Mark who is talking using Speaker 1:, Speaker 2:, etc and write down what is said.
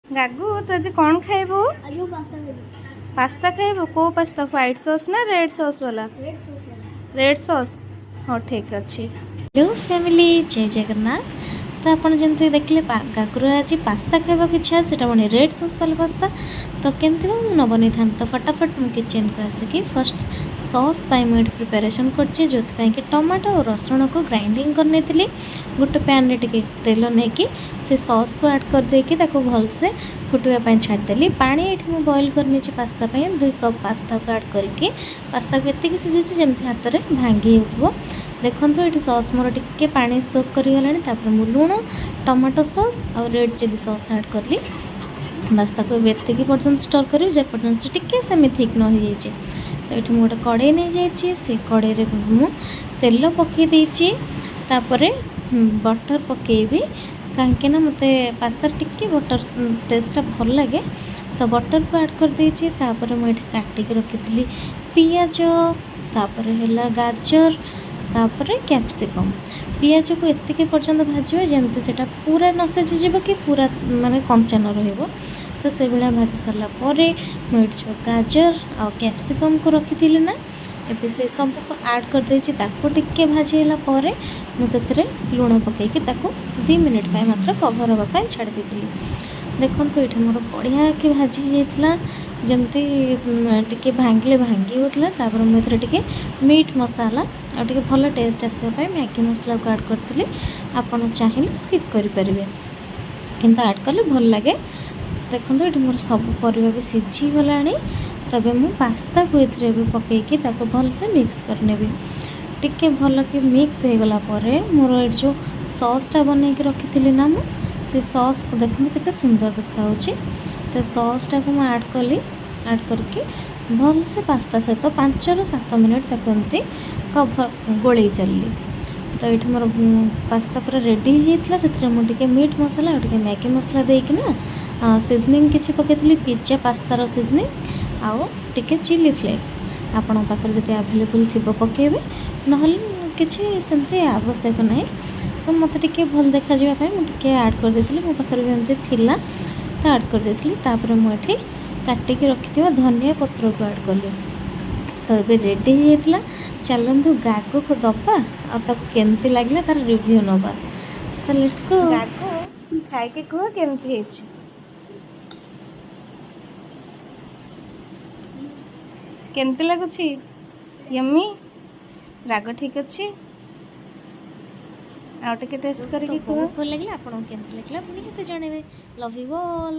Speaker 1: गागू तो आज कौन खाइबू?
Speaker 2: आज पास्ता खाइबू।
Speaker 1: पास्ता खाइबू? को पास्ता, व्हाइट सॉस ना रेड सॉस वाला?
Speaker 2: रेड सॉस वाला।
Speaker 1: Red sauce. हाँ ठीक अच्छे। हेलो फैमिली, जय जगन्नाथ। तो आप जमी देखले गागुर आज पास्ता खाइबा की इच्छा से पुणी रेड सॉस वाला पास्ता। तो केमती न बन था तो फटाफट मुझे किचन को आसिकी फर्स्ट सॉस मुझे प्रिपेरेसन कर जो कि टमाटो और रसुण को ग्राइंडिंग करनी गोटे पैन रे टिके तेल नहीं से सॉस को ऐड कर देकी भलसे फुटवाई छाड़देली। पानी ये मुझे बॉइल करनी पास्ता 2 कप पास्ता को ऐड करके पास्ता को एति सीझी जमी हाथ में भांगी हो। देखो ये सॉस मोर टिके पानी सोक कर मु लुण टमाटो सॉस और रेड चिली सॉस ऐड करी बस एतिकी पर्यटन स्टर कर पर्यटन से टिके सेमी थिक न हो जाए। तो ये मुझे गोटे कड़े नहीं जाइए से कड़े मु तेल पकई देची बटर पकेबी कहीं मते पास्ता टिके बटर टेस्टा भल लगे। तो बटर को ऐड कर देची मुझे काटिक रखी पियाज तापर है गाजर तापर कैप्सिकम। पियाज को एतिके पर्यंत भाजबे जमती से पूरा न सीझी कि पूरा माने कंचा न रहिबो। तो से भाई भाजी सारा मुझे गाजर आ कैप्सिकम को रखी थी ना ए से सब को ऐड कर देची टिके भाजीला मुझे लुण पकईकि 2 मिनिट मात्र कभर हाँपाई छाड़ दी। देखो ये मोर बढ़िया कि भाजी होता जमती टिके भांगिले भांगी होता। मुझे टिके मीट मसाला और टिके भल टेस्ट आसवाई मैगी मसला को ऐड करी। आपड़ चाहिए स्किप करेंगे किंतु ऐड कले भल लगे। देखो ये मोर सब परिवा भी सीझी गला तबे मु पास्ता को ये पकईकि भलसे मिक्स करने टिके भल कि मिक्स हो गला मोर जो सॉसटा बनई रखी थी ना से सॉस को देखते कितने सुंदर देखा। तो सॉसटा को मुझे ऐड कली ऐड करके भल से पास्ता सहित 5 ରୁ 7 मिनट एमती कभर गोल चलली। तो ये मोर पास्ता पूरा रेडी होता से मुझे मीट मसला और मैगी मसला देना सीजनिंग किसी पकई पिज्जा पास्तार सीजनिंग आउ टिके चिली फ्लेक्स आपण पाखे जब आवेलेबल थी पकेबे ना किसी सेमती आवश्यक ना। तो मत टे भल देखा मुझे ऐड कर देती मो पाखे भी एमती थिला तो ऐड कर देती मुझे काटिक रखि धनिया पत्र को ऐड कली। तो ये रेडी होता चलतु गागो को दबा और केमती लगे तार रिव्यू नवा। तो लेट्स गो। गागो खाई के कह केमती केमती लगुच यम्मी राग ठीक अच्छे आउ टे टेस्ट करके भल लगे आपको केमती लगे निहाती जनइबे। Love you all.